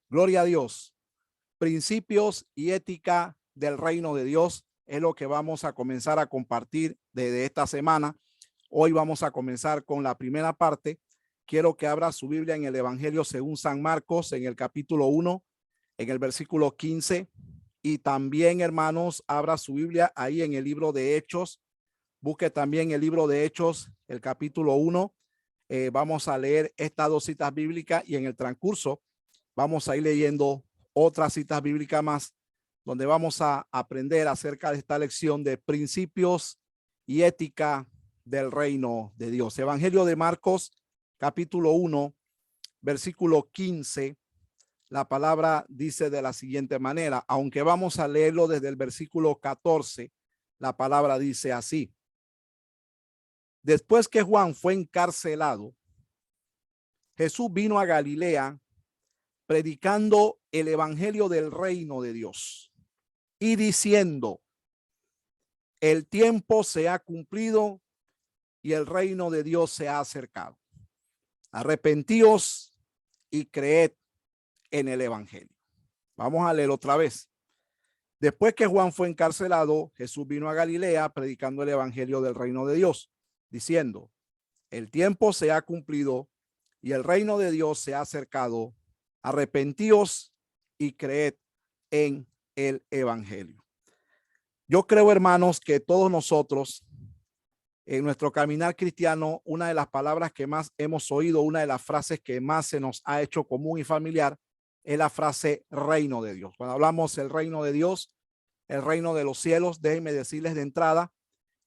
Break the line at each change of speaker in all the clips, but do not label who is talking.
Gloria a Dios. Principios y ética del reino de Dios es lo que vamos a comenzar a compartir desde esta semana. Hoy vamos a comenzar con la primera parte. Quiero que abra su Biblia en el Evangelio según San Marcos, en el capítulo 1, en el versículo 15. Y también, hermanos, abra su Biblia ahí en el libro de Hechos. Busque también el libro de Hechos, el capítulo 1. Vamos a leer estas dos citas bíblicas y en el transcurso vamos a ir leyendo otras citas bíblicas más, donde vamos a aprender acerca de esta lección de principios y ética del reino de Dios. Evangelio de Marcos, capítulo 1, versículo 15. La palabra dice de la siguiente manera, aunque vamos a leerlo desde el versículo 14, la palabra dice así. Después que Juan fue encarcelado, Jesús vino a Galilea predicando el evangelio del reino de Dios y diciendo, el tiempo se ha cumplido y el reino de Dios se ha acercado. Arrepentíos y creed en el evangelio. Vamos a leer otra vez. Después que Juan fue encarcelado, Jesús vino a Galilea predicando el evangelio del reino de Dios, diciendo, el tiempo se ha cumplido y el reino de Dios se ha acercado. Arrepentíos y creed en el evangelio. Yo creo, hermanos, que todos nosotros en nuestro caminar cristiano, una de las palabras que más hemos oído, una de las frases que más se nos ha hecho común y familiar es la frase reino de Dios. Cuando hablamos del reino de Dios, el reino de los cielos, déjenme decirles de entrada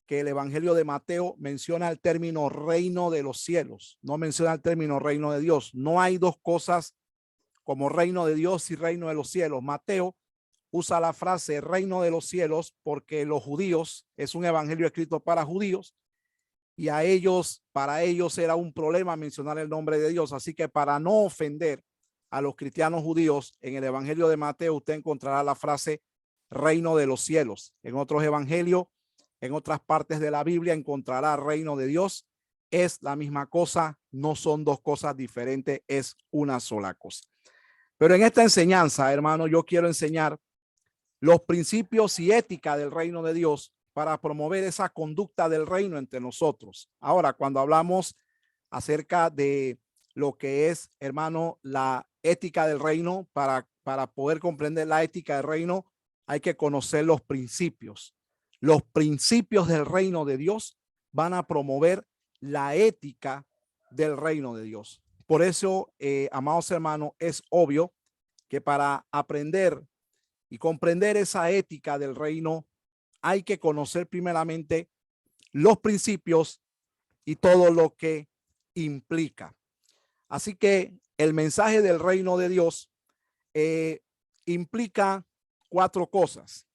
que el evangelio de Mateo menciona el término reino de los cielos, no menciona el término reino de Dios. No hay dos cosas como reino de Dios y reino de los cielos. Mateo usa la frase reino de los cielos porque los judíos, es un evangelio escrito para judíos y para ellos era un problema mencionar el nombre de Dios. Así que para no ofender a los cristianos judíos, en el evangelio de Mateo usted encontrará la frase reino de los cielos. En otros evangelios, en otras partes de la Biblia encontrará reino de Dios. Es la misma cosa, no son dos cosas diferentes, es una sola cosa. Pero en esta enseñanza, hermano, yo quiero enseñar los principios y ética del reino de Dios para promover esa conducta del reino entre nosotros. Ahora, cuando hablamos acerca de lo que es, hermano, la ética del reino, para poder comprender la ética del reino, hay que conocer los principios. Los principios del reino de Dios van a promover la ética del reino de Dios. Por eso, amados hermanos, es obvio que para aprender y comprender esa ética del reino hay que conocer primeramente los principios y todo lo que implica. Así que el mensaje del reino de Dios implica cuatro cosas.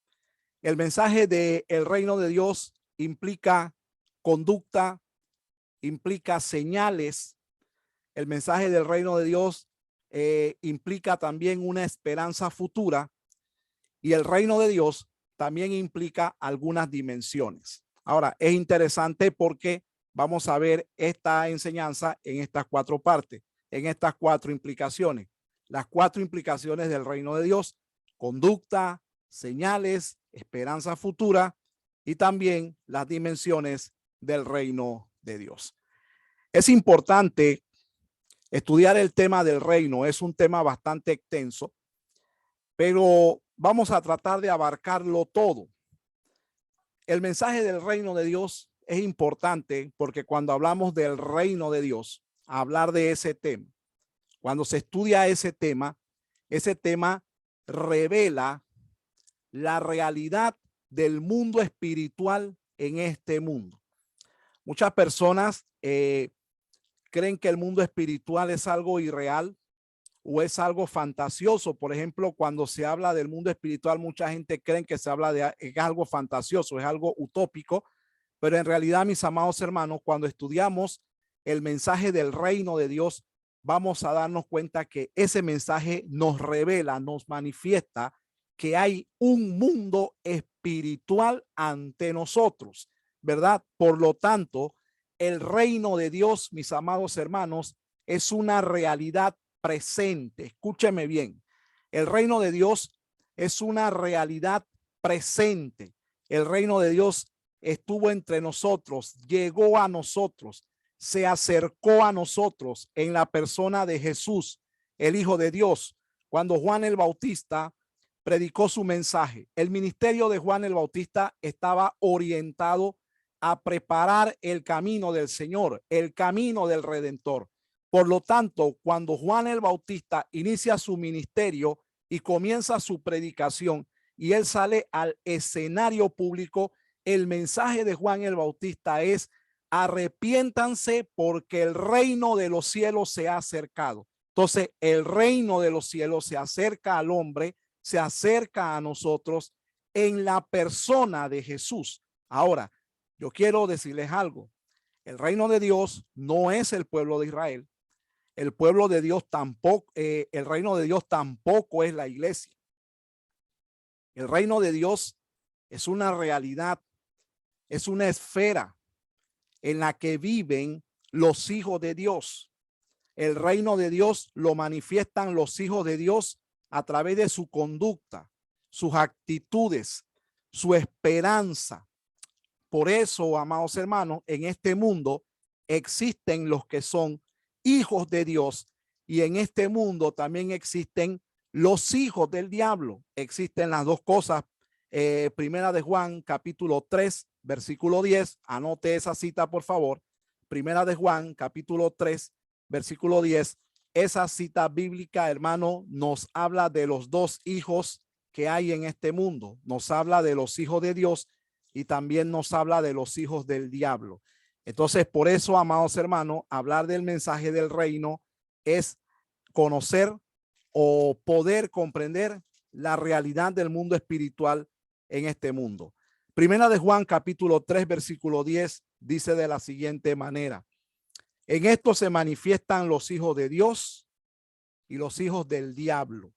El mensaje del reino de Dios implica conducta, implica señales. El mensaje del reino de Dios implica también una esperanza futura y el reino de Dios también implica algunas dimensiones. Ahora, es interesante porque vamos a ver esta enseñanza en estas cuatro partes, en estas cuatro implicaciones. Las cuatro implicaciones del reino de Dios: conducta, señales, esperanza futura y también las dimensiones del reino de Dios. Es importante estudiar el tema del reino, es un tema bastante extenso, pero vamos a tratar de abarcarlo todo. El mensaje del reino de Dios es importante porque cuando hablamos del reino de Dios, hablar de ese tema, cuando se estudia ese tema revela la realidad del mundo espiritual en este mundo. Muchas personas creen que el mundo espiritual es algo irreal o es algo fantasioso. Por ejemplo, cuando se habla del mundo espiritual, mucha gente cree que se habla de es algo fantasioso, es algo utópico, pero en realidad, mis amados hermanos, cuando estudiamos el mensaje del reino de Dios, vamos a darnos cuenta que ese mensaje nos revela, nos manifiesta que hay un mundo espiritual ante nosotros, ¿verdad? Por lo tanto, el reino de Dios, mis amados hermanos, es una realidad presente. Escúcheme bien, El reino de Dios es una realidad presente. El reino de Dios estuvo entre nosotros, llegó a nosotros, se acercó a nosotros en la persona de Jesús, el Hijo de Dios. Cuando Juan el Bautista predicó su mensaje, el ministerio de Juan el Bautista estaba orientado a preparar el camino del Señor, el camino del Redentor. Por lo tanto, cuando Juan el Bautista inicia su ministerio y comienza su predicación y él sale al escenario público, el mensaje de Juan el Bautista es: arrepiéntanse porque el reino de los cielos se ha acercado. Entonces, el reino de los cielos se acerca al hombre, se acerca a nosotros en la persona de Jesús. Ahora, yo quiero decirles algo. El reino de Dios no es el pueblo de Israel. El pueblo de Dios tampoco, el reino de Dios tampoco es la iglesia. El reino de Dios es una realidad, es una esfera en la que viven los hijos de Dios. El reino de Dios lo manifiestan los hijos de Dios a través de su conducta, sus actitudes, su esperanza. Por eso, amados hermanos, en este mundo existen los que son hijos de Dios y en este mundo también existen los hijos del diablo. Existen las dos cosas. Primera de Juan, capítulo 3, versículo 10. Anote esa cita, por favor. Primera de Juan, capítulo 3, versículo 10. Esa cita bíblica, hermano, nos habla de los dos hijos que hay en este mundo. Nos habla de los hijos de Dios y también nos habla de los hijos del diablo. Entonces, por eso, amados hermanos, hablar del mensaje del reino es conocer o poder comprender la realidad del mundo espiritual en este mundo. Primera de Juan, capítulo 3, versículo 10, dice de la siguiente manera: en esto se manifiestan los hijos de Dios y los hijos del diablo.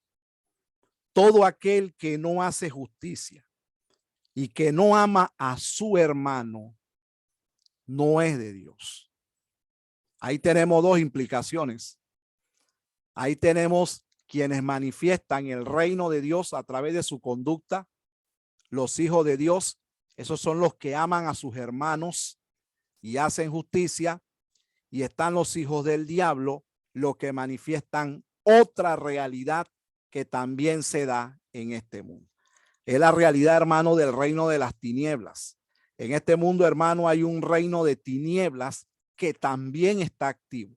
Todo aquel que no hace justicia y que no ama a su hermano no es de Dios. Ahí tenemos dos implicaciones. Ahí tenemos quienes manifiestan el reino de Dios a través de su conducta. Los hijos de Dios, esos son los que aman a sus hermanos y hacen justicia. Y están los hijos del diablo, los que manifiestan otra realidad que también se da en este mundo. Es la realidad, hermano, del reino de las tinieblas. En este mundo, hermano, hay un reino de tinieblas que también está activo.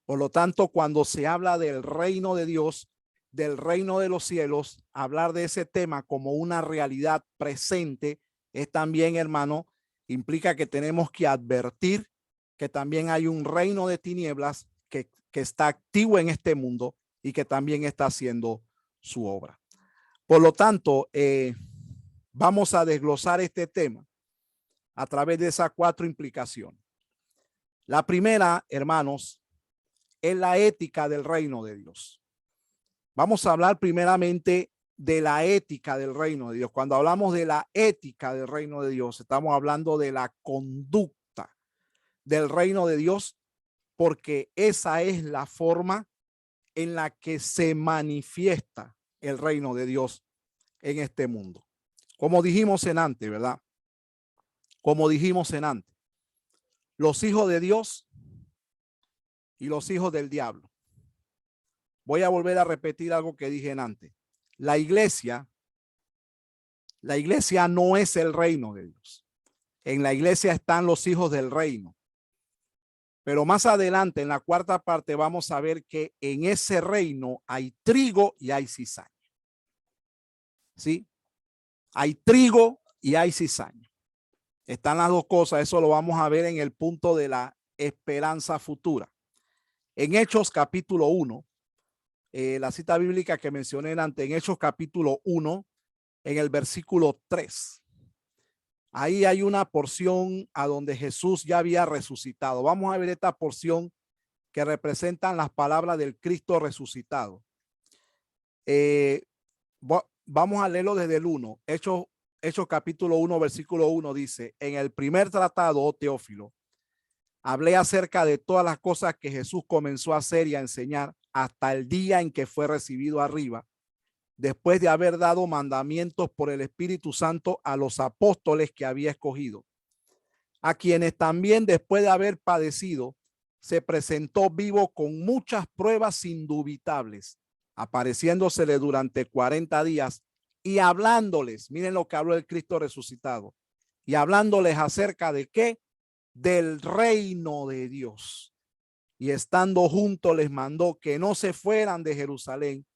Por lo tanto, cuando se habla del reino de Dios, del reino de los cielos, hablar de ese tema como una realidad presente es también, hermano, implica que tenemos que advertir que también hay un reino de tinieblas que está activo en este mundo y que también está haciendo su obra. Por lo tanto, vamos a desglosar este tema a través de esas cuatro implicaciones. La primera, hermanos, es la ética del reino de Dios. Vamos a hablar primeramente de la ética del reino de Dios. Cuando hablamos de la ética del reino de Dios, estamos hablando de la conducta del reino de Dios, porque esa es la forma en la que se manifiesta el reino de Dios en este mundo. Como dijimos en antes, ¿verdad? Como dijimos en antes, los hijos de Dios y los hijos del diablo. Voy a volver a repetir algo que dije en antes. La iglesia no es el reino de Dios. En la iglesia están los hijos del reino. Pero más adelante, en la cuarta parte, vamos a ver que en ese reino hay trigo y hay cizaña. ¿Sí? Hay trigo y hay cizaña. Están las dos cosas. Eso lo vamos a ver en el punto de la esperanza futura. En Hechos capítulo 1, la cita bíblica que mencioné antes, en Hechos capítulo 1, en el versículo 3. Ahí hay una porción a donde Jesús ya había resucitado. Vamos a ver esta porción que representan las palabras del Cristo resucitado. Vamos a leerlo desde el 1. Hechos capítulo 1, versículo 1 dice: en el primer tratado, oh Teófilo, hablé acerca de todas las cosas que Jesús comenzó a hacer y a enseñar hasta el día en que fue recibido arriba después de haber dado mandamientos por el Espíritu Santo a los apóstoles que había escogido, a quienes también después de haber padecido, se presentó vivo con muchas pruebas indubitables, apareciéndosele durante 40 días y hablándoles, miren lo que habló el Cristo resucitado, y hablándoles acerca de qué, del reino de Dios. Y estando juntos les mandó que no se fueran de Jerusalén,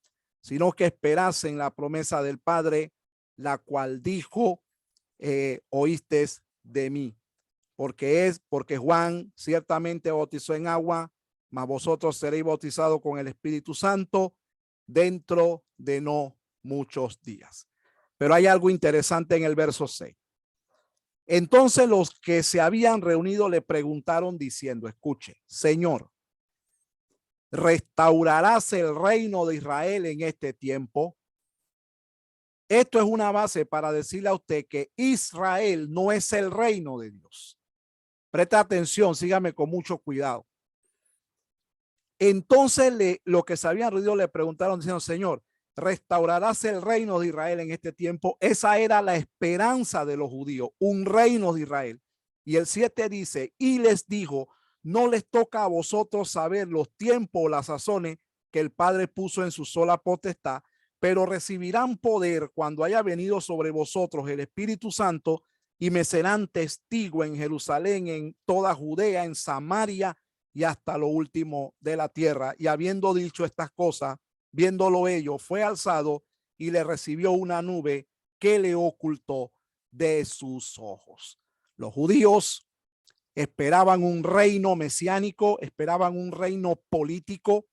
sino que esperasen la promesa del Padre, la cual dijo, oíste de mí. Porque Juan ciertamente bautizó en agua, mas vosotros seréis bautizados con el Espíritu Santo dentro de no muchos días. Pero hay algo interesante en el verso 6. Entonces los que se habían reunido le preguntaron diciendo, escuche, Señor, ¿restaurarás el reino de Israel en este tiempo? Esto es una base para decirle a usted que Israel no es el reino de Dios. Presta atención, sígame con mucho cuidado. Entonces lo que se habían reunido le preguntaron diciendo, Señor, ¿restaurarás el reino de Israel en este tiempo? Esa era la esperanza de los judíos, un reino de Israel. Y el 7 dice, y les dijo, no les toca a vosotros saber los tiempos o las sazones que el Padre puso en su sola potestad, pero recibirán poder cuando haya venido sobre vosotros el Espíritu Santo y me serán testigo en Jerusalén, en toda Judea, en Samaria y hasta lo último de la tierra. Y habiendo dicho estas cosas, viéndolo ellos, fue alzado y le recibió una nube que le ocultó de sus ojos. Los judíos esperaban un reino mesiánico, esperaban un reino político,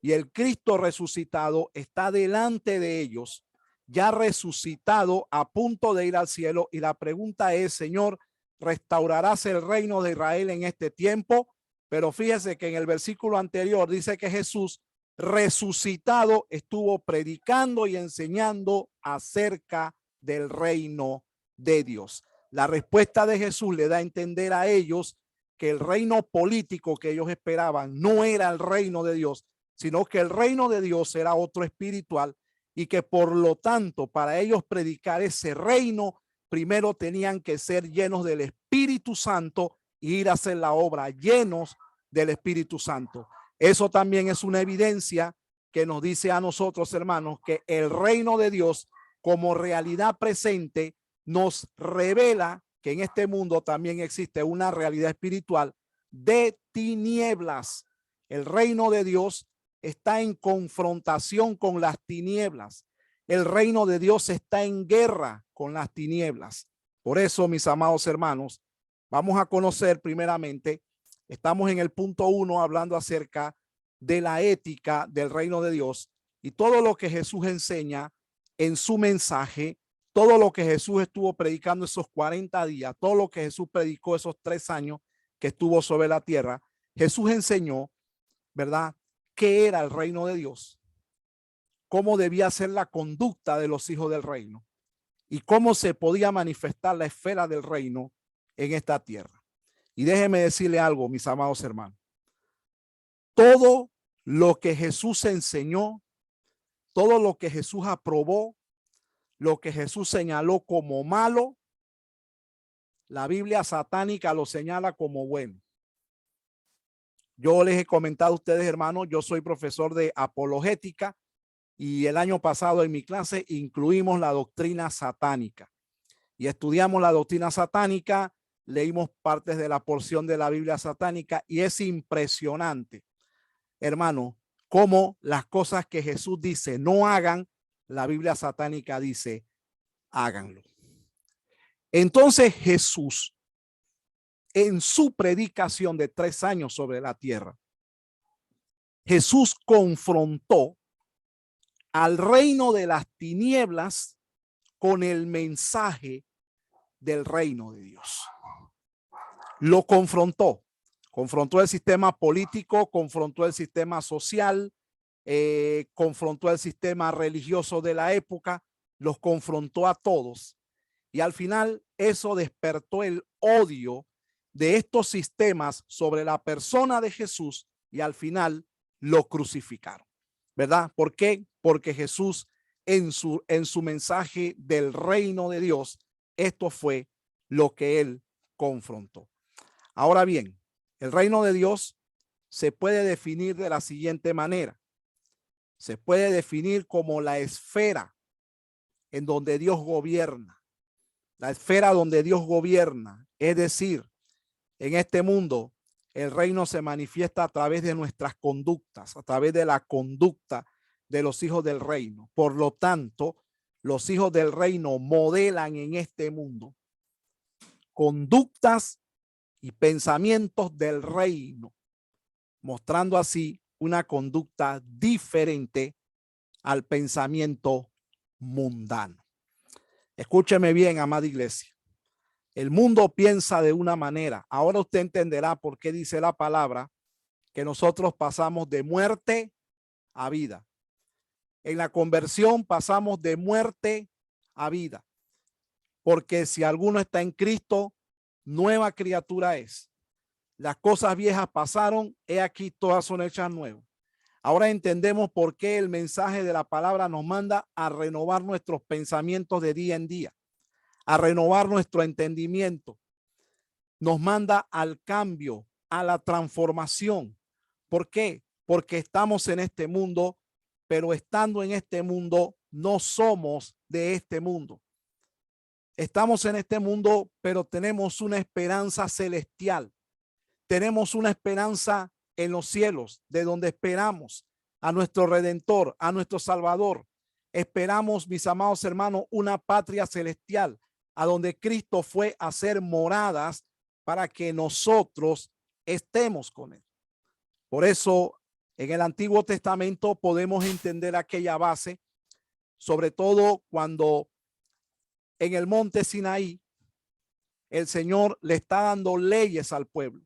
y el Cristo resucitado está delante de ellos, ya resucitado, a punto de ir al cielo. Y la pregunta es, Señor, ¿restaurarás el reino de Israel en este tiempo? Pero fíjese que en el versículo anterior dice que Jesús resucitado estuvo predicando y enseñando acerca del reino de Dios. La respuesta de Jesús le da a entender a ellos que el reino político que ellos esperaban no era el reino de Dios, sino que el reino de Dios era otro espiritual, y que por lo tanto para ellos predicar ese reino primero tenían que ser llenos del Espíritu Santo y ir a hacer la obra llenos del Espíritu Santo. Eso también es una evidencia que nos dice a nosotros, hermanos, que el reino de Dios como realidad presente nos revela que en este mundo también existe una realidad espiritual de tinieblas. El reino de Dios está en confrontación con las tinieblas. El reino de Dios está en guerra con las tinieblas. Por eso, mis amados hermanos, vamos a conocer primeramente, estamos en el punto 1 hablando acerca de la ética del reino de Dios y todo lo que Jesús enseña en su mensaje, todo lo que Jesús estuvo predicando esos 40 días, todo lo que Jesús predicó esos 3 años que estuvo sobre la tierra. Jesús enseñó, ¿verdad?, qué era el reino de Dios, cómo debía ser la conducta de los hijos del reino y cómo se podía manifestar la esfera del reino en esta tierra. Y déjeme decirle algo, mis amados hermanos. Todo lo que Jesús enseñó, todo lo que Jesús aprobó, lo que Jesús señaló como malo, la Biblia satánica lo señala como bueno. Yo les he comentado a ustedes, hermanos, yo soy profesor de apologética y el año pasado en mi clase incluimos la doctrina satánica y estudiamos la doctrina satánica, leímos partes de la porción de la Biblia satánica y es impresionante, hermano, cómo las cosas que Jesús dice no hagan, la Biblia satánica dice háganlo. Entonces Jesús, en su predicación de 3 años sobre la tierra, Jesús confrontó al reino de las tinieblas con el mensaje del reino de Dios. Lo confrontó el sistema político, confrontó el sistema social, confrontó el sistema religioso de la época, los confrontó a todos. Y al final eso despertó el odio de estos sistemas sobre la persona de Jesús y al final lo crucificaron, ¿verdad? ¿Por qué? Porque Jesús en su mensaje del reino de Dios, esto fue lo que él confrontó. Ahora bien, el reino de Dios se puede definir de la siguiente manera. Se puede definir como la esfera en donde Dios gobierna. La esfera donde Dios gobierna. Es decir, en este mundo, el reino se manifiesta a través de nuestras conductas, a través de la conducta de los hijos del reino. Por lo tanto, los hijos del reino modelan en este mundo conductas y pensamientos del reino, mostrando así una conducta diferente al pensamiento mundano. Escúcheme bien, amada iglesia. El mundo piensa de una manera. Ahora usted entenderá por qué dice la palabra que nosotros pasamos de muerte a vida. En la conversión pasamos de muerte a vida. Porque si alguno está en Cristo, nueva criatura es. Las cosas viejas pasaron, he aquí todas son hechas nuevas. Ahora entendemos por qué el mensaje de la palabra nos manda a renovar nuestros pensamientos de día en día, a renovar nuestro entendimiento. Nos manda al cambio, a la transformación. ¿Por qué? Porque estamos en este mundo, pero estando en este mundo no somos de este mundo. Estamos en este mundo, pero tenemos una esperanza celestial. Tenemos una esperanza en los cielos, de donde esperamos a nuestro Redentor, a nuestro Salvador. Esperamos, mis amados hermanos, una patria celestial, a donde Cristo fue a hacer moradas para que nosotros estemos con él. Por eso, en el Antiguo Testamento podemos entender aquella base, sobre todo cuando en el monte Sinaí, el Señor le está dando leyes al pueblo.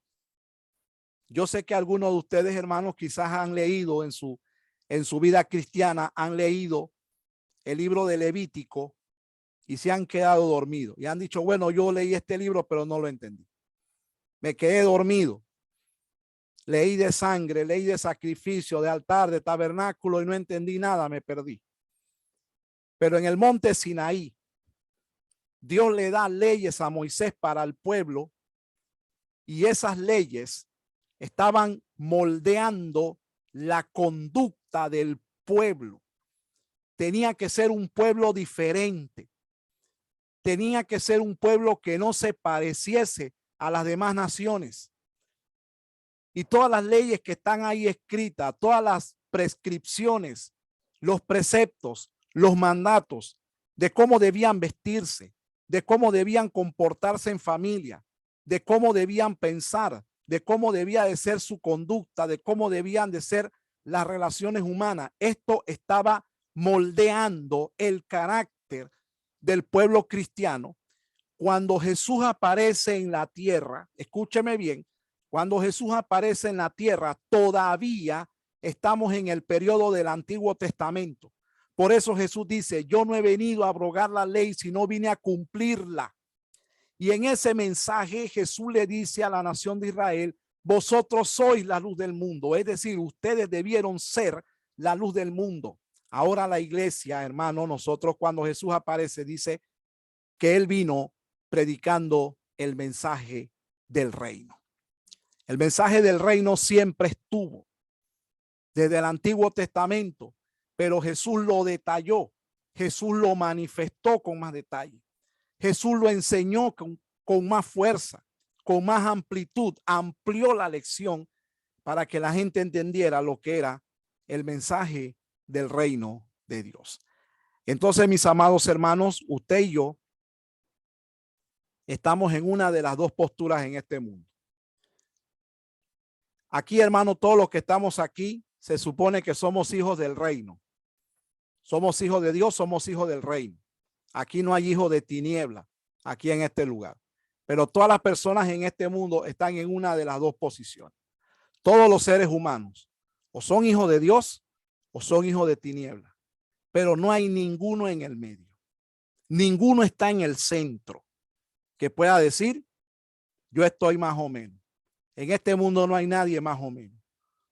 Yo sé que algunos de ustedes, hermanos, quizás han leído en su vida cristiana, han leído el libro de Levítico y se han quedado dormidos. Y han dicho, bueno, yo leí este libro, pero no lo entendí. Me quedé dormido. Leí de sangre, leí de sacrificio, de altar, de tabernáculo y no entendí nada, me perdí. Pero en el monte Sinaí, Dios le da leyes a Moisés para el pueblo y esas leyes estaban moldeando la conducta del pueblo. Tenía que ser un pueblo diferente. Tenía que ser un pueblo que no se pareciese a las demás naciones. Y todas las leyes que están ahí escritas, todas las prescripciones, los preceptos, los mandatos de cómo debían vestirse, de cómo debían comportarse en familia, de cómo debían pensar, de cómo debía de ser su conducta, de cómo debían de ser las relaciones humanas. Esto estaba moldeando el carácter del pueblo cristiano. Cuando Jesús aparece en la tierra, escúcheme bien, cuando Jesús aparece en la tierra, todavía estamos en el periodo del Antiguo Testamento. Por eso Jesús dice, yo no he venido a abrogar la ley, sino vine a cumplirla. Y en ese mensaje Jesús le dice a la nación de Israel, vosotros sois la luz del mundo. Es decir, ustedes debieron ser la luz del mundo. Ahora la iglesia, hermano, nosotros cuando Jesús aparece, dice que él vino predicando el mensaje del reino. El mensaje del reino siempre estuvo desde el Antiguo Testamento, pero Jesús lo detalló, Jesús lo manifestó con más detalle. Jesús lo enseñó con más fuerza, con más amplitud, amplió la lección para que la gente entendiera lo que era el mensaje del reino de Dios. Entonces, mis amados hermanos, usted y yo estamos en una de las dos posturas en este mundo. Aquí, hermano, todos los que estamos aquí, se supone que somos hijos del reino. Somos hijos de Dios, somos hijos del reino. Aquí no hay hijos de tiniebla, aquí en este lugar. Pero todas las personas en este mundo están en una de las dos posiciones. Todos los seres humanos o son hijos de Dios o son hijos de tiniebla. Pero no hay ninguno en el medio. Ninguno está en el centro que pueda decir, yo estoy más o menos. En este mundo no hay nadie más o menos.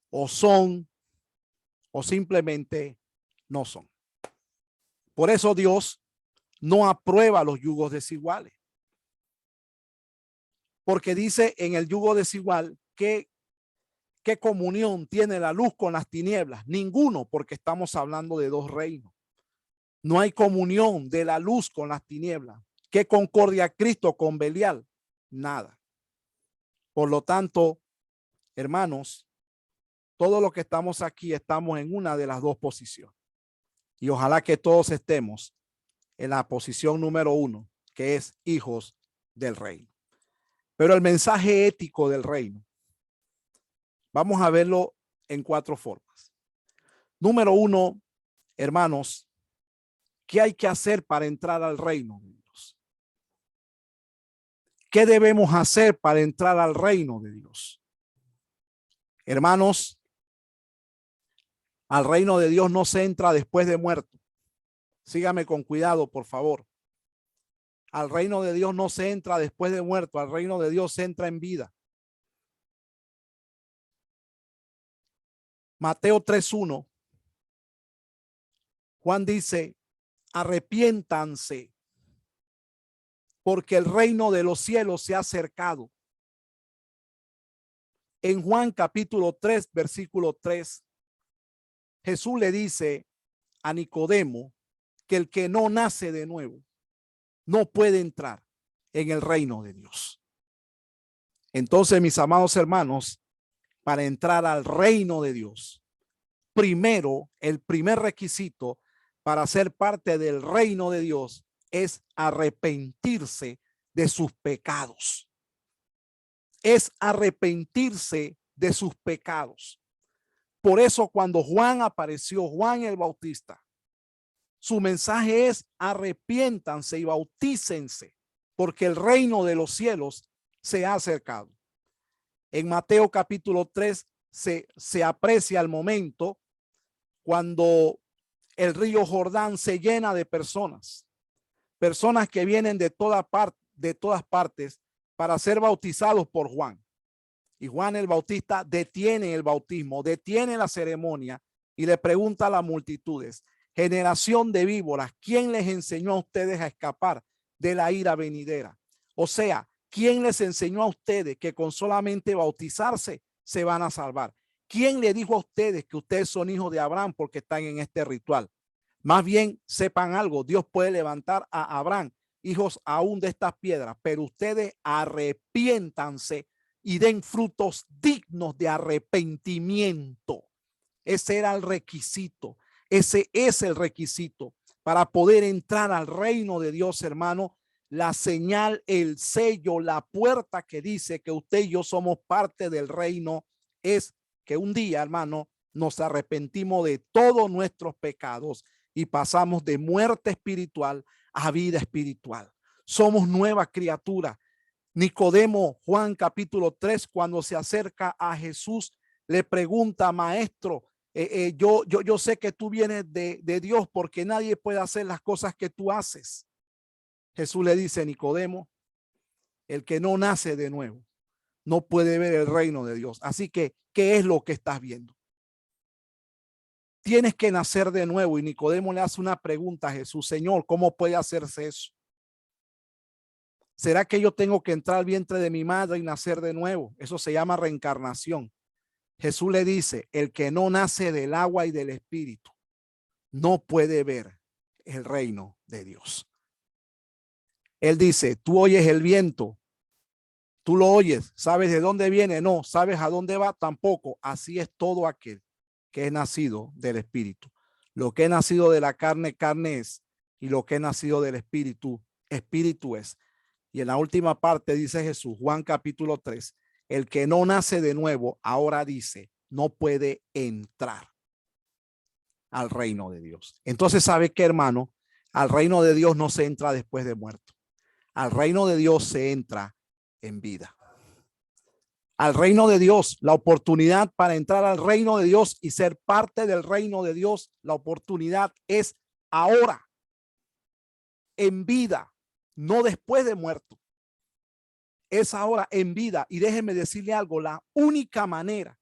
O son o simplemente no son. Por eso Dios no aprueba los yugos desiguales. Porque dice en el yugo desigual que ¿qué comunión tiene la luz con las tinieblas? Ninguno, porque estamos hablando de dos reinos. No hay comunión de la luz con las tinieblas. ¿Qué concordia Cristo con Belial? Nada. Por lo tanto, hermanos, todos los que estamos aquí estamos en una de las dos posiciones. Y ojalá que todos estemos en la posición número 1, que es hijos del reino. Pero el mensaje ético del reino, vamos a verlo en 4 formas. Número 1, hermanos, ¿qué hay que hacer para entrar al reino de Dios? ¿Qué debemos hacer para entrar al reino de Dios? Hermanos, al reino de Dios no se entra después de muerto. Sígame con cuidado, por favor. Al reino de Dios no se entra después de muerto. Al reino de Dios se entra en vida. Mateo 3:1. Juan dice, arrepiéntanse, porque el reino de los cielos se ha acercado. En Juan capítulo 3, versículo 3, Jesús le dice a Nicodemo que el que no nace de nuevo no puede entrar en el reino de Dios. Entonces, mis amados hermanos, para entrar al reino de Dios, primero, el primer requisito para ser parte del reino de Dios es arrepentirse de sus pecados. Es arrepentirse de sus pecados. Por eso cuando Juan apareció, Juan el Bautista, su mensaje es arrepiéntanse y bautícense, porque el reino de los cielos se ha acercado. En Mateo capítulo 3 se aprecia el momento cuando el río Jordán se llena de personas que vienen de todas partes para ser bautizados por Juan. Y Juan el Bautista detiene el bautismo, detiene la ceremonia y le pregunta a las multitudes, generación de víboras, ¿quién les enseñó a ustedes a escapar de la ira venidera? O sea, ¿quién les enseñó a ustedes que con solamente bautizarse se van a salvar? ¿Quién le dijo a ustedes que ustedes son hijos de Abraham porque están en este ritual? Más bien sepan algo, Dios puede levantar a Abraham, hijos aún de estas piedras, pero ustedes arrepiéntanse y den frutos dignos de arrepentimiento. Ese era el requisito. Ese es el requisito para poder entrar al reino de Dios, hermano. La señal, el sello, la puerta que dice que usted y yo somos parte del reino es que un día, hermano, nos arrepentimos de todos nuestros pecados y pasamos de muerte espiritual a vida espiritual. Somos nuevas criaturas. Nicodemo, Juan capítulo 3, cuando se acerca a Jesús, le pregunta, maestro, yo sé que tú vienes de Dios porque nadie puede hacer las cosas que tú haces. Jesús le dice, Nicodemo, el que no nace de nuevo no puede ver el reino de Dios. Así que, ¿qué es lo que estás viendo? Tienes que nacer de nuevo. Y Nicodemo le hace una pregunta a Jesús, Señor, ¿cómo puede hacerse eso? ¿Será que yo tengo que entrar al vientre de mi madre y nacer de nuevo? Eso se llama reencarnación. Jesús le dice, el que no nace del agua y del espíritu no puede ver el reino de Dios. Él dice, tú oyes el viento, tú lo oyes, ¿sabes de dónde viene? No, ¿sabes a dónde va? Tampoco. Así es todo aquel que es nacido del espíritu. Lo que es nacido de la carne, carne es, y lo que es nacido del espíritu, espíritu es. Y en la última parte dice Jesús, Juan capítulo 3, el que no nace de nuevo, ahora dice, no puede entrar al reino de Dios. Entonces, ¿sabe qué, hermano? Al reino de Dios no se entra después de muerto. Al reino de Dios se entra en vida. Al reino de Dios, la oportunidad para entrar al reino de Dios y ser parte del reino de Dios, la oportunidad es ahora, en vida, no después de muerto. Es ahora en vida. Y déjeme decirle algo, la única manera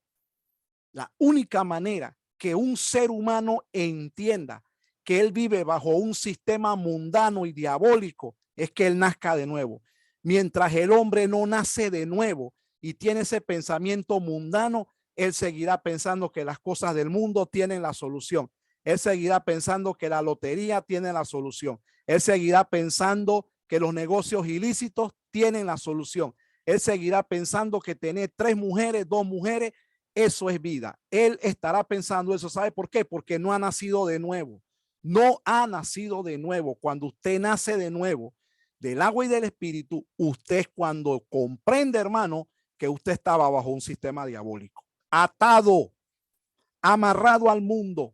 que un ser humano entienda que él vive bajo un sistema mundano y diabólico es que él nazca de nuevo. Mientras el hombre no nace de nuevo y tiene ese pensamiento mundano, él seguirá pensando que las cosas del mundo tienen la solución. Él seguirá pensando que la lotería tiene la solución. Él seguirá pensando que los negocios ilícitos tienen la solución. Él seguirá pensando que tener 3 mujeres, 2 mujeres, eso es vida. Él estará pensando eso. ¿Sabe por qué? Porque no ha nacido de nuevo. No ha nacido de nuevo. Cuando usted nace de nuevo del agua y del espíritu, usted es cuando comprende, hermano, que usted estaba bajo un sistema diabólico, atado, amarrado al mundo,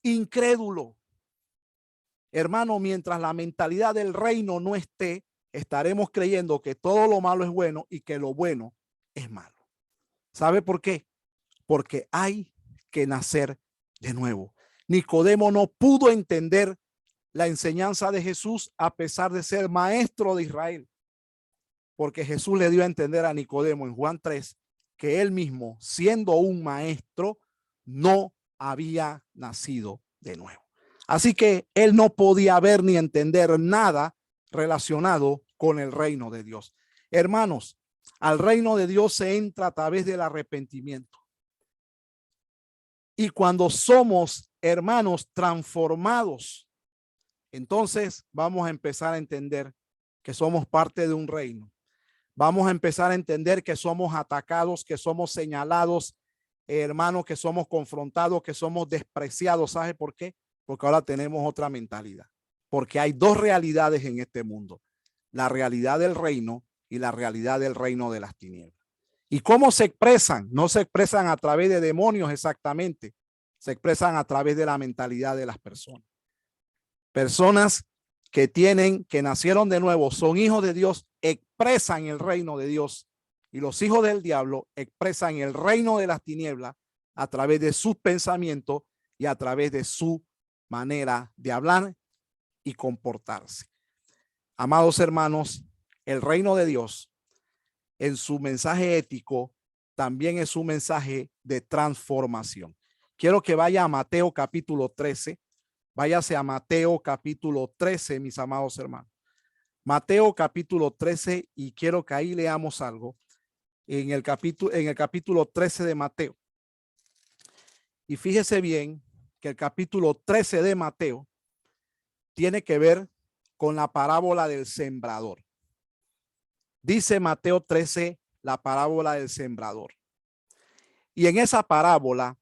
incrédulo. Hermano, mientras la mentalidad del reino no esté, estaremos creyendo que todo lo malo es bueno y que lo bueno es malo. ¿Sabe por qué? Porque hay que nacer de nuevo. Nicodemo no pudo entender la enseñanza de Jesús a pesar de ser maestro de Israel, porque Jesús le dio a entender a Nicodemo en Juan 3 que él mismo, siendo un maestro, no había nacido de nuevo. Así que él no podía ver ni entender nada relacionado con el reino de Dios. Hermanos, al reino de Dios se entra a través del arrepentimiento. Y cuando somos, hermanos, transformados, entonces vamos a empezar a entender que somos parte de un reino. Vamos a empezar a entender que somos atacados, que somos señalados, hermanos, que somos confrontados, que somos despreciados. ¿Sabe por qué? Porque ahora tenemos otra mentalidad. Porque hay 2 realidades en este mundo. La realidad del reino y la realidad del reino de las tinieblas. ¿Y cómo se expresan? No se expresan a través de demonios exactamente. Se expresan a través de la mentalidad de las personas. Personas que nacieron de nuevo, son hijos de Dios, expresan el reino de Dios, y los hijos del diablo expresan el reino de las tinieblas a través de sus pensamientos y a través de su manera de hablar y comportarse. Amados hermanos, el reino de Dios en su mensaje ético también es un mensaje de transformación. Quiero que vaya a Mateo capítulo 13. Váyase a Mateo capítulo 13, mis amados hermanos. Mateo capítulo 13, y quiero que ahí leamos algo en el capítulo 13 de Mateo. Y fíjese bien que el capítulo 13 de Mateo tiene que ver con la parábola del sembrador. Dice Mateo 13, la parábola del sembrador. Y en esa parábola,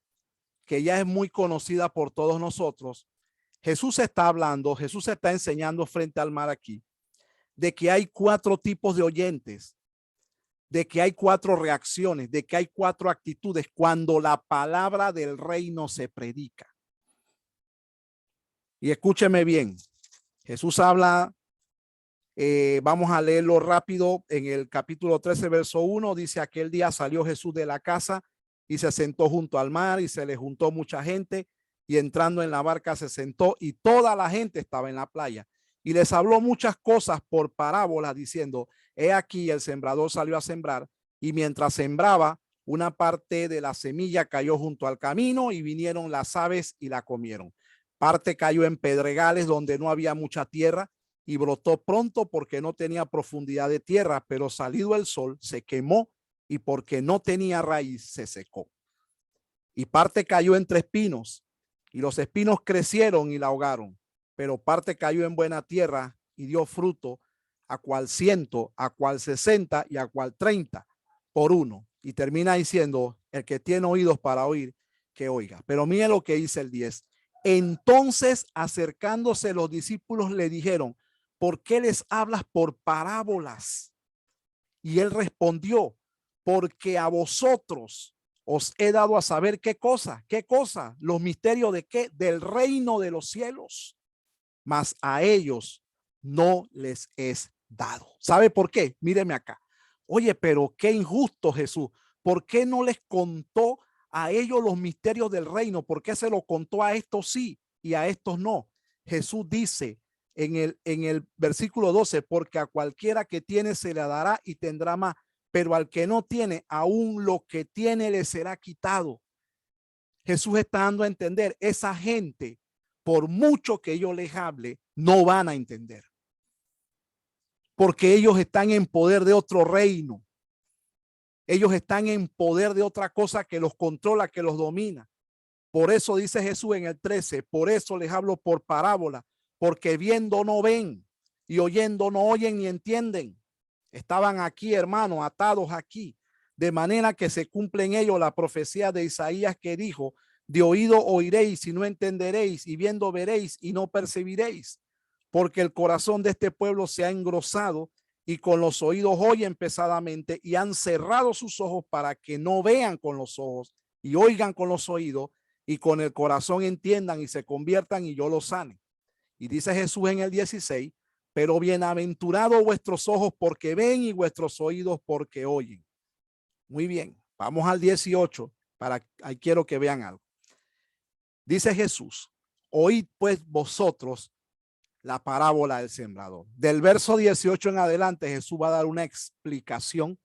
que ya es muy conocida por todos nosotros, Jesús está hablando, Jesús está enseñando frente al mar aquí, de que hay 4 tipos de oyentes, de que hay 4 reacciones, de que hay 4 actitudes cuando la palabra del reino se predica. Y escúcheme bien, Jesús habla, vamos a leerlo rápido, en el capítulo 13, verso 1, dice: aquel día salió Jesús de la casa y se sentó junto al mar, y se le juntó mucha gente, y entrando en la barca se sentó, y toda la gente estaba en la playa. Y les habló muchas cosas por parábolas, diciendo: he aquí, el sembrador salió a sembrar, y mientras sembraba, una parte de la semilla cayó junto al camino, y vinieron las aves y la comieron. Parte cayó en pedregales donde no había mucha tierra, y brotó pronto porque no tenía profundidad de tierra, pero salido el sol se quemó, y porque no tenía raíz se secó. Y parte cayó entre espinos, y los espinos crecieron y la ahogaron. Pero parte cayó en buena tierra y dio fruto, a cual 100, a cual 60 y a cual 30 por uno. Y termina diciendo: el que tiene oídos para oír, que oiga. Pero mire lo que dice el 10. Entonces, acercándose los discípulos, le dijeron: ¿por qué les hablas por parábolas? Y él respondió: porque a vosotros os he dado a saber qué cosa, los misterios de qué, del reino de los cielos, mas a ellos no les es dado. ¿Sabe por qué? Míreme acá. Oye, pero qué injusto, Jesús. ¿Por qué no les contó a ellos los misterios del reino? ¿Por qué se lo contó a estos sí y a estos no? Jesús dice en el versículo 12: porque a cualquiera que tiene se le dará y tendrá más, pero al que no tiene, aún lo que tiene le será quitado. Jesús está dando a entender, esa gente por mucho que yo les hable, no van a entender. Porque ellos están en poder de otro reino. Ellos están en poder de otra cosa que los controla, que los domina. Por eso dice Jesús en el 13, por eso les hablo por parábola, porque viendo no ven y oyendo no oyen ni entienden. Estaban aquí, hermanos, atados aquí, de manera que se cumple en ellos la profecía de Isaías que dijo, de oído oiréis y no entenderéis, y viendo veréis y no percibiréis, porque el corazón de este pueblo se ha engrosado y con los oídos oyen pesadamente y han cerrado sus ojos para que no vean con los ojos y oigan con los oídos y con el corazón entiendan y se conviertan y yo los sane. Y dice Jesús en el 16, pero bienaventurados vuestros ojos porque ven y vuestros oídos porque oyen. Muy bien, vamos al 18, ahí quiero que vean algo. Dice Jesús, oíd pues vosotros la parábola del sembrador. Del verso 18 en adelante, Jesús va a dar una explicación.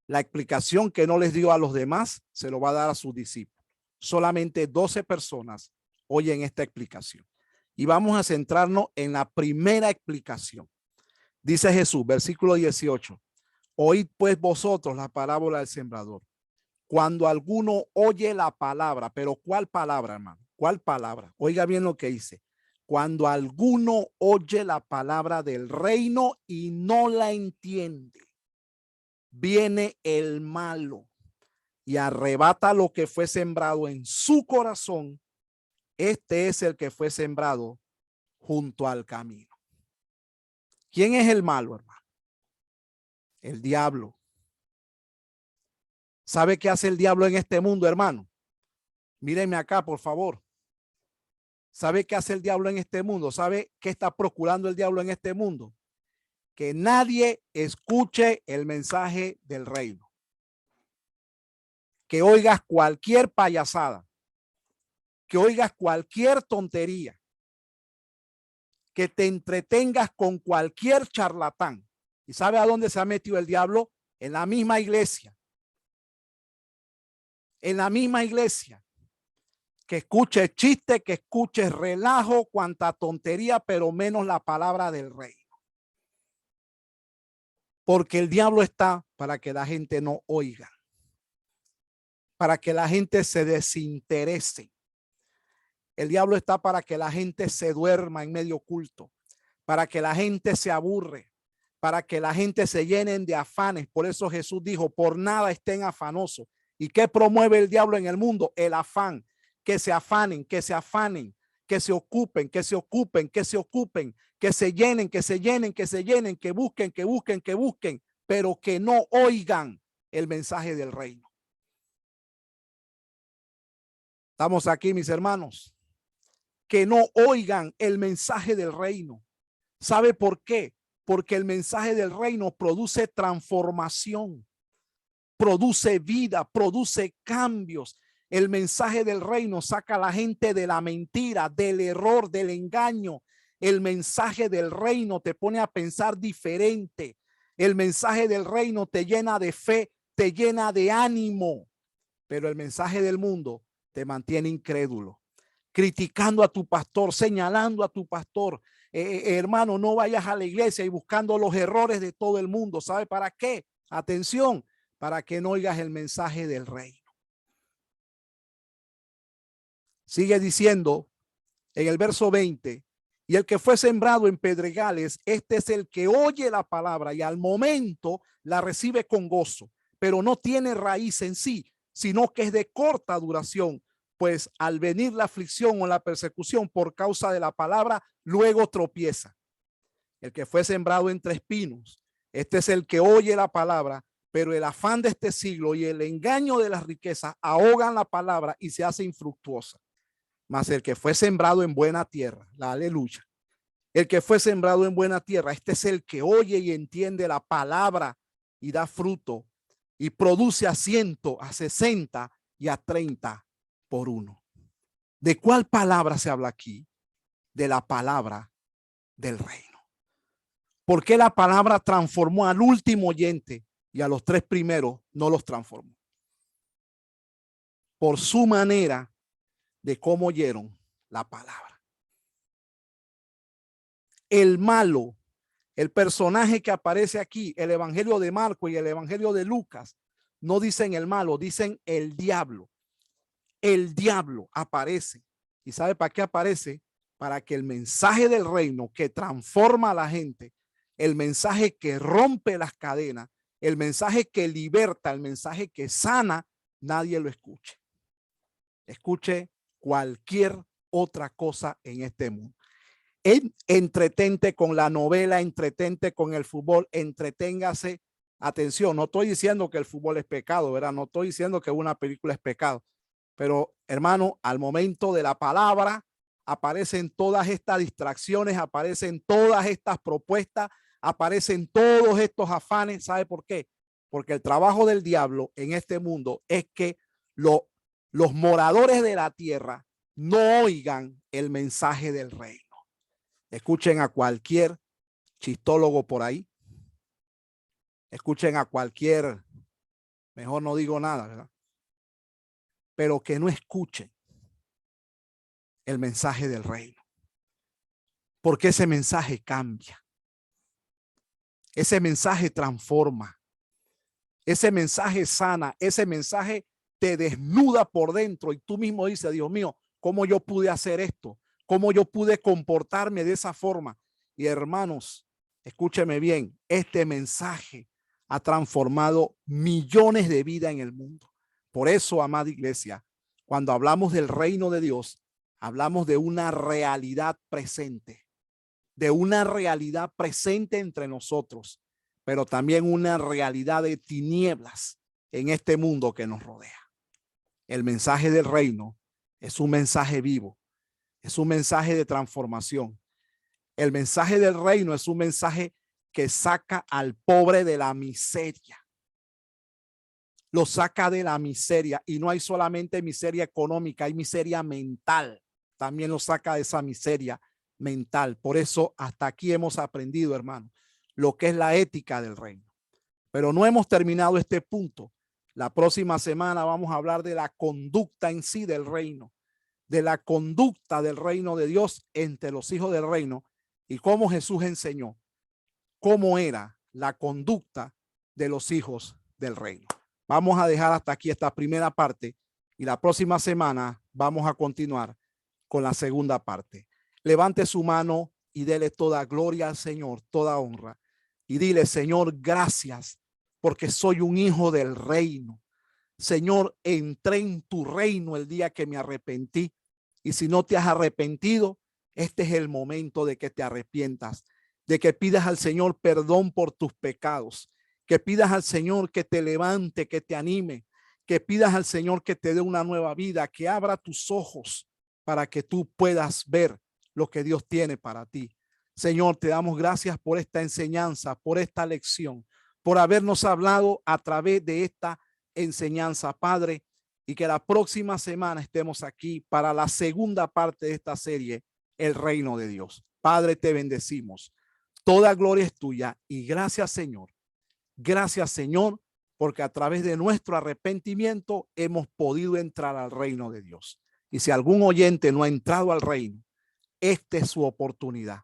La explicación que no les dio a los demás, se lo va a dar a sus discípulos. Solamente 12 personas oyen esta explicación. Y vamos a centrarnos en la primera explicación. Dice Jesús, versículo 18, oíd pues vosotros la parábola del sembrador. Cuando alguno oye la palabra, pero ¿cuál palabra, hermano? ¿Cuál palabra? Oiga bien lo que dice. Cuando alguno oye la palabra del reino y no la entiende, viene el malo y arrebata lo que fue sembrado en su corazón. Este es el que fue sembrado junto al camino. ¿Quién es el malo, hermano? El diablo. ¿Sabe qué hace el diablo en este mundo, hermano? Mírenme acá, por favor. ¿Sabe qué hace el diablo en este mundo? ¿Sabe qué está procurando el diablo en este mundo? Que nadie escuche el mensaje del reino. Que oigas cualquier payasada. Que oigas cualquier tontería. Que te entretengas con cualquier charlatán. ¿Y sabe a dónde se ha metido el diablo? En la misma iglesia. En la misma iglesia. Que escuche chiste, que escuche relajo, cuanta tontería, pero menos la palabra del reino. Porque el diablo está para que la gente no oiga. Para que la gente se desinterese. El diablo está para que la gente se duerma en medio culto. Para que la gente se aburre. Para que la gente se llenen de afanes. Por eso Jesús dijo, por nada estén afanosos. ¿Y qué promueve el diablo en el mundo? El afán. Que se afanen, que se afanen, que se ocupen, que se ocupen, que se ocupen, que se llenen, que se llenen, que se llenen, que busquen, que busquen, que busquen, pero que no oigan el mensaje del reino. Estamos aquí, mis hermanos. Que no oigan el mensaje del reino. ¿Sabe por qué? Porque el mensaje del reino produce transformación, produce vida, produce cambios. El mensaje del reino saca a la gente de la mentira, del error, del engaño. El mensaje del reino te pone a pensar diferente. El mensaje del reino te llena de fe, te llena de ánimo. Pero el mensaje del mundo te mantiene incrédulo, criticando a tu pastor, señalando a tu pastor. Hermano, no vayas a la iglesia y buscando los errores de todo el mundo. ¿Sabe para qué? Atención, para que no oigas el mensaje del reino. Sigue diciendo en el verso 20, y el que fue sembrado en pedregales, este es el que oye la palabra y al momento la recibe con gozo, pero no tiene raíz en sí, sino que es de corta duración, pues al venir la aflicción o la persecución por causa de la palabra, luego tropieza. El que fue sembrado entre espinos, este es el que oye la palabra, pero el afán de este siglo y el engaño de las riquezas ahogan la palabra y se hace infructuosa. Mas el que fue sembrado en buena tierra, la aleluya, el que fue sembrado en buena tierra, este es el que oye y entiende la palabra y da fruto y produce a 100, a 60 y a 30 por uno. ¿De cuál palabra se habla aquí? De la palabra del reino. ¿Por qué la palabra transformó al último oyente y a los 3 primeros no los transformó? Por su manera de cómo oyeron la palabra. El malo, el personaje que aparece aquí, el evangelio de Marco y el evangelio de Lucas, no dicen el malo, dicen el diablo. El diablo aparece. ¿Y sabe para qué aparece? Para que el mensaje del reino que transforma a la gente, el mensaje que rompe las cadenas, el mensaje que liberta, el mensaje que sana, nadie lo escuche. Escuche cualquier otra cosa en este mundo. Entretente con la novela, entretente con el fútbol, entreténgase. Atención, no estoy diciendo que el fútbol es pecado, ¿verdad? No estoy diciendo que una película es pecado. Pero, hermano, al momento de la palabra, aparecen todas estas distracciones, aparecen todas estas propuestas, aparecen todos estos afanes. ¿Sabe por qué? Porque el trabajo del diablo en este mundo es que los moradores de la tierra no oigan el mensaje del reino. Escuchen a cualquier chistólogo por ahí. Escuchen a cualquier, mejor no digo nada, ¿verdad? Pero que no escuchen el mensaje del reino. Porque ese mensaje cambia. Ese mensaje transforma. Ese mensaje sana. Ese mensaje te desnuda por dentro y tú mismo dices, Dios mío, ¿cómo yo pude hacer esto? ¿Cómo yo pude comportarme de esa forma? Y hermanos, escúcheme bien, este mensaje ha transformado millones de vidas en el mundo. Por eso, amada iglesia, cuando hablamos del reino de Dios, hablamos de una realidad presente, entre nosotros, pero también una realidad de tinieblas en este mundo que nos rodea. El mensaje del reino es un mensaje vivo, es un mensaje de transformación. El mensaje del reino es un mensaje que saca al pobre de la miseria. Lo saca de la miseria, y no hay solamente miseria económica, hay miseria mental. También lo saca de esa miseria mental. Por eso hasta aquí hemos aprendido, hermano, lo que es la ética del reino. Pero no hemos terminado este punto. La próxima semana vamos a hablar de la conducta en sí del reino, de la conducta del reino de Dios entre los hijos del reino y cómo Jesús enseñó cómo era la conducta de los hijos del reino. Vamos a dejar hasta aquí esta primera parte y la próxima semana vamos a continuar con la segunda parte. Levante su mano y dele toda gloria al Señor, toda honra. Y dile, Señor, gracias porque soy un hijo del reino. Señor, entré en tu reino el día que me arrepentí. Y si no te has arrepentido, este es el momento de que te arrepientas, de que pidas al Señor perdón por tus pecados, que pidas al Señor que te levante, que te anime, que pidas al Señor que te dé una nueva vida, que abra tus ojos para que tú puedas ver lo que Dios tiene para ti. Señor, te damos gracias por esta enseñanza, por esta lección, por habernos hablado a través de esta enseñanza, Padre, y que la próxima semana estemos aquí para la segunda parte de esta serie, El Reino de Dios. Padre, te bendecimos. Toda gloria es tuya y gracias, Señor. Gracias, Señor, porque a través de nuestro arrepentimiento hemos podido entrar al reino de Dios. Y si algún oyente no ha entrado al reino, esta es su oportunidad.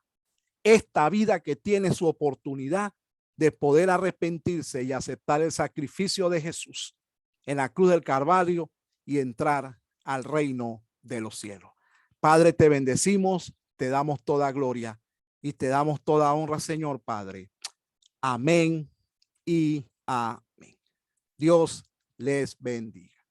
Esta vida que tiene su oportunidad de poder arrepentirse y aceptar el sacrificio de Jesús en la cruz del Calvario y entrar al reino de los cielos. Padre, te bendecimos, te damos toda gloria y te damos toda honra, Señor Padre. Amén y amén. Dios les bendiga.